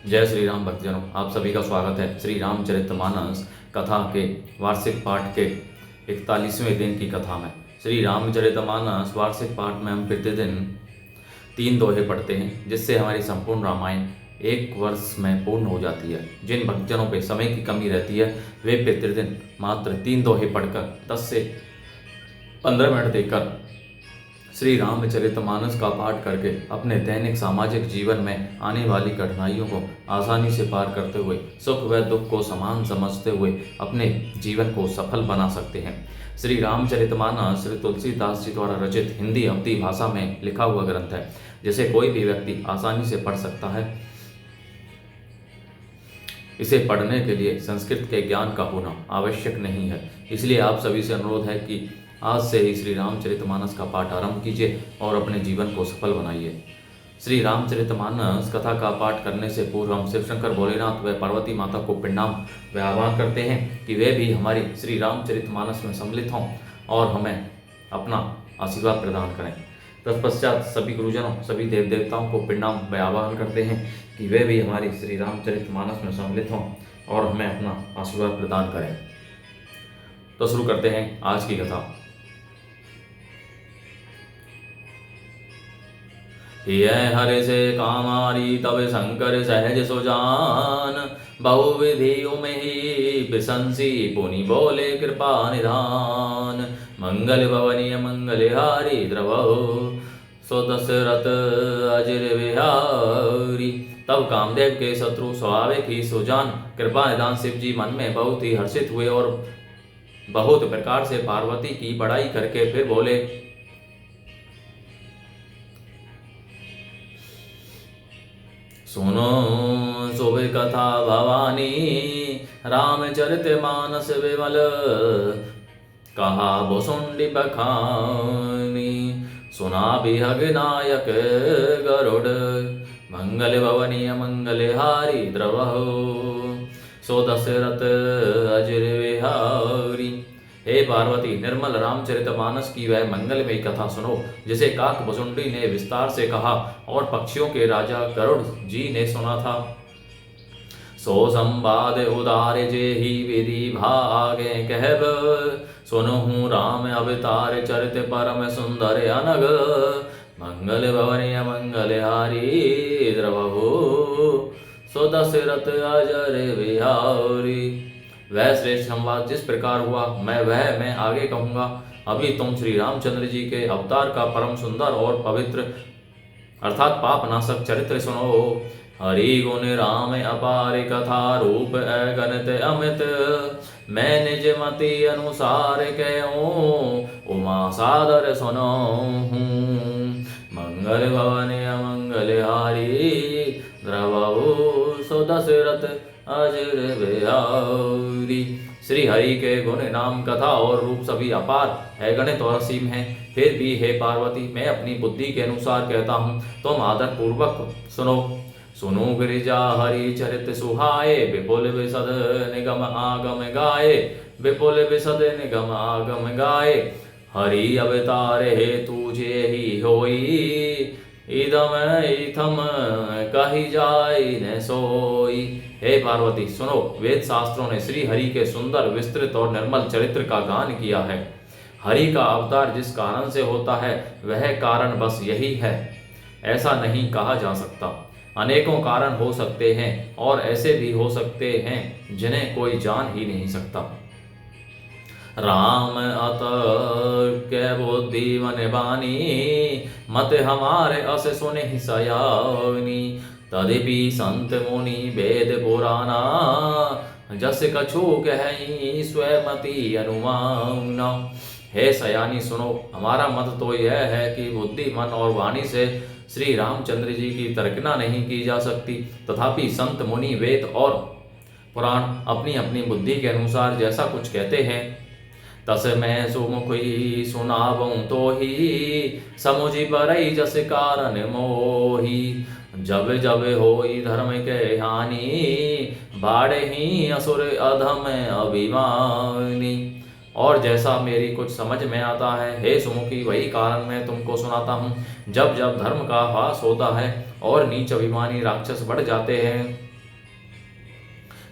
जय श्री राम भक्तजनों, आप सभी का स्वागत है श्री रामचरितमानस कथा के वार्षिक पाठ के 41वें दिन की कथा में। श्री रामचरितमानस वार्षिक पाठ में हम प्रतिदिन 3 दोहे पढ़ते हैं, जिससे हमारी संपूर्ण रामायण एक वर्ष में पूर्ण हो जाती है। जिन भक्तजनों पे समय की कमी रहती है वे प्रतिदिन मात्र 3 दोहे पढ़कर 10 से 15 मिनट देकर श्री रामचरितमानस का पाठ करके अपने दैनिक सामाजिक जीवन में आने वाली कठिनाइयों को आसानी से पार करते हुए सुख व दुख को समान समझते हुए अपने जीवन को सफल बना सकते हैं। श्री रामचरितमानस श्री तुलसीदास जी द्वारा रचित हिंदी अवधी भाषा में लिखा हुआ ग्रंथ है, जिसे कोई भी व्यक्ति आसानी से पढ़ सकता है। इसे पढ़ने के लिए संस्कृत के ज्ञान का होना आवश्यक नहीं है, इसलिए आप सभी से अनुरोध है कि आज से ही श्री रामचरितमानस का पाठ आरंभ कीजिए और अपने जीवन को सफल बनाइए। श्री रामचरितमानस कथा का पाठ करने से पूर्व हम शिव शंकर भोलेनाथ व पार्वती माता को प्रणाम व आह्वान करते हैं कि वे भी हमारी श्री रामचरितमानस में सम्मिलित हों और हमें अपना आशीर्वाद प्रदान करें। तत्पश्चात सभी गुरुजनों, सभी देव देवताओं को प्रणाम व आह्वान करते हैं कि वे भी हमारी श्री रामचरितमानस में सम्मिलित हों और हमें अपना आशीर्वाद प्रदान करें। तो शुरू करते हैं आज की कथा। यह हरि से कामारी तब शंकर सहज सुजान, बहुविधियों में ही बिसंसी पुनि बोले कृपा निधान। मंगल भवनीय मंगलहारी द्रवहु सो दशरथ अजिर विहारी। तब कामदेव के शत्रु स्वाभाविक ही सुजान कृपा निधान शिव जी मन में बहुत ही हर्षित हुए और बहुत प्रकार से पार्वती की बड़ाई करके फिर बोले, सुनो शुभ कथा भवानी रामचरितमानस विमल, कहा भुसुंडी बखानी। सुना बिहग नायक गरुड़, मंगल भवनीय मंगलहारी द्रवहु सो दशरथ अजिर विहारी। हे पार्वती, निर्मल रामचरितमानस की वह मंगलमयी कथा सुनो, जिसे काक भुसुंडी ने विस्तार से कहा और पक्षियों के राजा गरुड़ जी ने सुना था। सो संवाद उदार जे ही विधि भागे कहब, सुनहु राम अवतार चरित परम सुंदर अनग। मंगल भवनीय मंगलहारी द्रवहु सो दशरथ अजर विहारी। वह श्रेष्ठ संवाद जिस प्रकार हुआ मैं आगे कहूँगा। अभी तुम श्री रामचंद्र जी के अवतार का परम सुंदर और पवित्र अर्थात पाप नाशक चरित्र सुनो। हरि गुण राम अपार कथा रूप अगणित अमित, मैं निज मति अनुसार कहूँ उमा सादर सुनो। मंगल भवनीय मंगलहारी द्रवहु सो दशरथ अजिर विहारी। श्री हरि के गुण नाम कथा और रूप सभी अपार अगणित और असीम हैं। फिर भी हे पार्वती, मैं अपनी बुद्धि के अनुसार कहता हूँ, तुम आदर पूर्वक सुनो। सुनो गिरिजा हरि चरित सुहाए, विपुल विशद निगम आगम गाए। विपुल विशद निगम आगम गाए, हरि अवतार हेतु जे ही होई। इदम इथम कही जाय न सोई। हे पार्वती सुनो, वेद शास्त्रों ने श्री हरि के सुंदर विस्तृत और निर्मल चरित्र का गान किया है। हरि का अवतार जिस कारण से होता है वह कारण बस यही है, ऐसा नहीं कहा जा सकता। अनेकों कारण हो सकते हैं और ऐसे भी हो सकते हैं जिन्हें कोई जान ही नहीं सकता। राम अतर्क्य बुद्धि मन बानी, मत हमारे अस सुने सयानी। तदिपि संत मुनि वेद पुराना, जस कछु कहि स्वमति अनुमाना। हे सयानी सुनो, हमारा मत तो यह है कि बुद्धि मन और वाणी से श्री रामचंद्र जी की तर्कना नहीं की जा सकती। तथापि संत मुनि वेद और पुराण अपनी अपनी बुद्धि के अनुसार जैसा कुछ कहते हैं, तस मैं सुमुख ही सुनावूं तो ही, समुझि परई जस कारण मोही। जब जब होई धर्म के हानि, बाढ़े ही असुर अधम अभिमानी। और जैसा मेरी कुछ समझ में आता है, हे सुमुखी, वही कारण मैं तुमको सुनाता हूँ। जब जब धर्म का ह्रास होता है और नीच अभिमानी राक्षस बढ़ जाते हैं,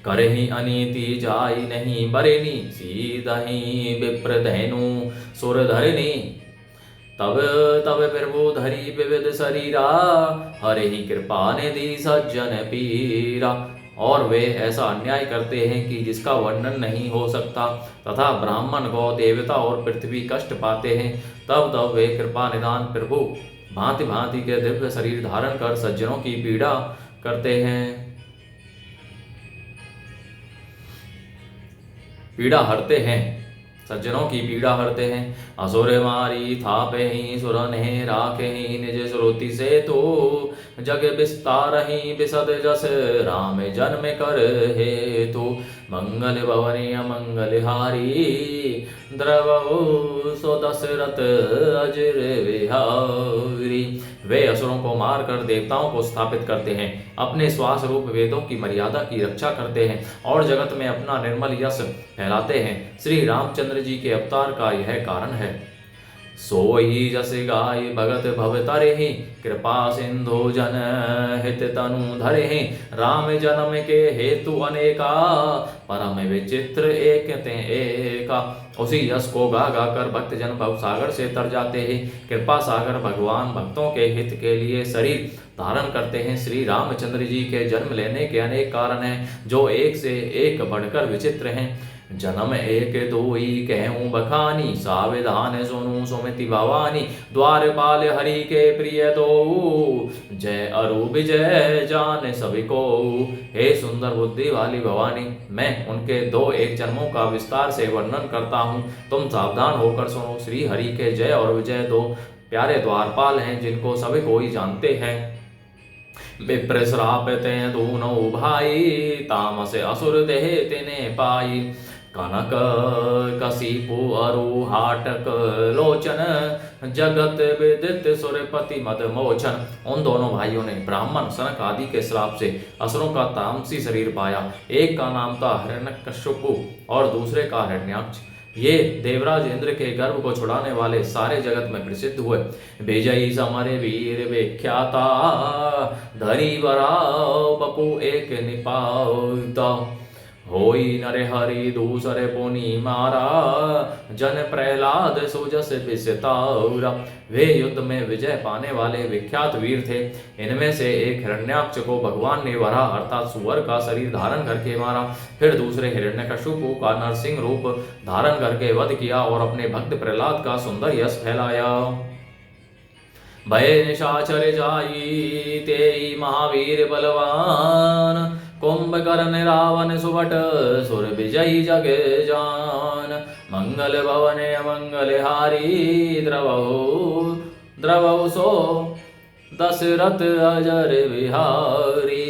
करही अनीति जाई नहीं बरेनी, सीधहि विप्रधेनु सुर धरनी। तब तब प्रभु धरी विविध शरीरा, हरे ही कृपा निधि सज्जन पीरा। और वे ऐसा अन्याय करते हैं कि जिसका वर्णन नहीं हो सकता, तथा ब्राह्मण गौ देवता और पृथ्वी कष्ट पाते हैं। तब तब वे कृपा निधान प्रभु भांति भांति के दिव्य शरीर धारण कर सज्जनों की पीड़ा करते हैं, पीड़ा हरते हैं, सज्जनों की पीड़ा हरते हैं। असुर मारी थापे ही सुरन है राखे ही निज श्रुति से तो, जग विस्तार ही विशद जस राम जन्म कर हे तो। मंगल भवनी अमंगल हारी, द्रवो सो दशरथ अजर विहारी। वे असुरों को मारकर देवताओं को स्थापित करते हैं, अपने श्वास रूप वेदों की मर्यादा की रक्षा करते हैं और जगत में अपना निर्मल यश फैलाते हैं। श्री रामचंद्र जी के अवतार का यह कारण है। सोई जस गाय भगत भव तरहि, कृपा सिंधु जन हित तनु धरहि। राम जन्म के हेतु अनेका, परम विचित्र एक ते एका। उसी यश को गा गा कर भक्त जन भव सागर से तर जाते हैं। कृपा सागर भगवान भक्तों के हित के लिए शरीर धारण करते हैं। श्री रामचंद्र जी के जन्म लेने के अनेक कारण हैं, जो एक से एक बढ़कर विचित्र हैं। जन्म एक दोई कहूँ बखानी, साविधान सुनु सुमति भवानी। द्वारपाल हरि के प्रिय दो, जय अरु विजय जान सभी को। हे सुंदर बुद्धि वाली भवानी, मैं उनके दो एक जन्मों का विस्तार से वर्णन करता हूँ, तुम सावधान होकर सुनो। श्री हरि के जय और विजय दो प्यारे द्वारपाल हैं, जिनको सभी कोई जानते हैं। विप्र श्राप ते दोनों भाई, तामस असुर देह तेने पाई। कनक कसीपु अरु हाटक लोचन, जगत विदित सुरपति मद मोचन। उन दोनों भाइयों ने ब्राह्मण सनक आदि के श्राप से असुरों का तामसी शरीर पाया। एक का नाम था हिरण्यकश्यपु और दूसरे का हिरण्याक्ष। ये देवराज इंद्र के गर्भ को छुड़ाने वाले सारे जगत में प्रसिद्ध हुए। विजयी समर वीर विख्याता, धरी बराव बपु एक निपाता। होई नरे हरि दूसरे पुनि मारा, जन प्रहलाद सुजस विसितारा। वे युद्ध में विजय पाने वाले विख्यात वीर थे। इनमें से एक हिरण्याक्ष को भगवान ने वराह अर्थात सुअर का शरीर धारण करके मारा। फिर दूसरे हिरण्यकशिपु का नरसिंह रूप धारण करके वध किया और अपने भक्त प्रहलाद का सुंदर यश फैलाया। भय निशाचर जाई तेई महावीर बलवान, कुंभकर्ण रावण सुभट सुर विजयी जग जान। मंगल भवन अमंगल हारी, द्रवौ सो दशरथ अजर विहारी।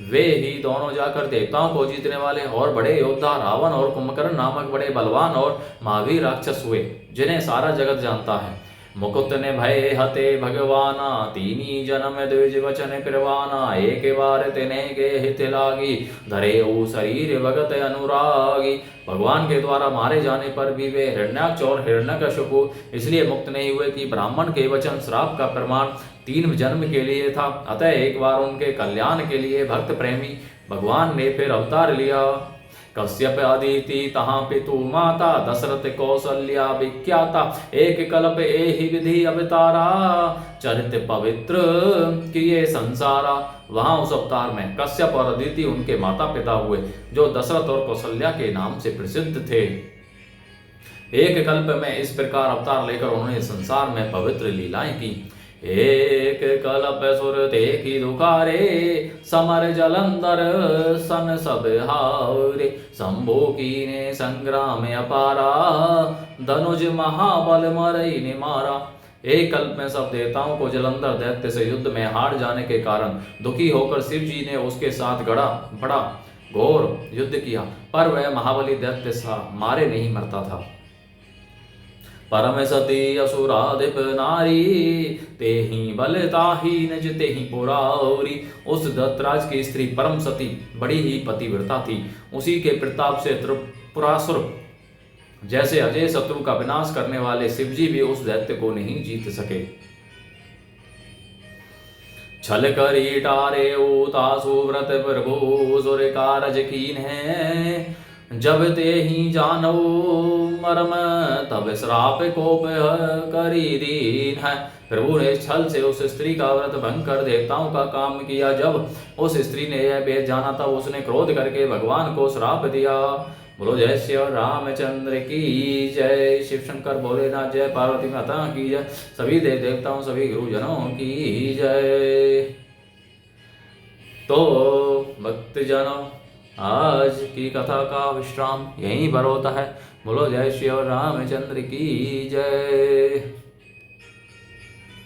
वे ही दोनों जाकर देवताओं को जीतने वाले और बड़े योद्धा रावण और कुंभकर्ण नामक बड़े बलवान और महावीर राक्षस हुए, जिन्हें सारा जगत जानता है। मुकुट ने भय हते भगवाना, तीनी जन्म द्विज वचन कृवाना। एक बार तिने के हित लागी, धरे ओ शरीर भगत अनुरागी। भगवान के द्वारा मारे जाने पर भी वे हिरण्याक्ष और हिरण्यकशिपु इसलिए मुक्त नहीं हुए कि ब्राह्मण के वचन श्राप का प्रमाण 3 जन्म के लिए था। अतः एक बार उनके कल्याण के लिए भक्त प्रेमी भगवान ने फिर अवतार लिया। कश्यप अदिति तहाँ पितु माता, दशरथ कौशल्या विख्याता। एक कल्प एहि विधि अवतारा, चरित पवित्र किए संसारा। वहां उस अवतार में कश्यप और अदिति उनके माता पिता हुए, जो दशरथ और कौशल्या के नाम से प्रसिद्ध थे। एक कल्प में इस प्रकार अवतार लेकर उन्होंने संसार में पवित्र लीलाएं की। एक कल्प सुर देखी दुखारे, समर जलंधर सन सब हारे। शंभु कीने संग्राम अपारा, धनुज महाबल मरई ने मारा। एक कल्प में सब देवताओं को जलंधर दैत्य से युद्ध में हार जाने के कारण दुखी होकर शिव जी ने उसके साथ बड़ा घोर युद्ध किया, पर वह महाबली दैत्य सा मारे नहीं मरता था। परम सती असुराधिप नारी, तेहि बल ताहि निज तेहि पुरारी। उस दत्तराज की स्त्री परम सती बड़ी ही पतिव्रता थी। उसी के प्रताप से त्रिपुरासुर जैसे अजय शत्रु का विनाश करने वाले शिवजी भी उस दैत्य को नहीं जीत सके। छल करी टारे उतासु व्रत प्रभु सुर कारज कीन है। जब ते ही जानो मरम तब श्राप कोप करी दीन है। प्रभु ने छल से उस स्त्री का व्रत भंग कर देवताओं का काम किया। जब उस स्त्री ने यह भेद जाना तब उसने क्रोध करके भगवान को श्राप दिया। बोलो जय श्री रामचंद्र की जय। शिव शंकर भोलेनाथ जय। पार्वती माता की जय। सभी देव देवताओं सभी गुरुजनों की जय। तो भक्तजनों आज की कथा का विश्राम यहीं पर होता है। बोलो जय श्री रामचंद्र की जय।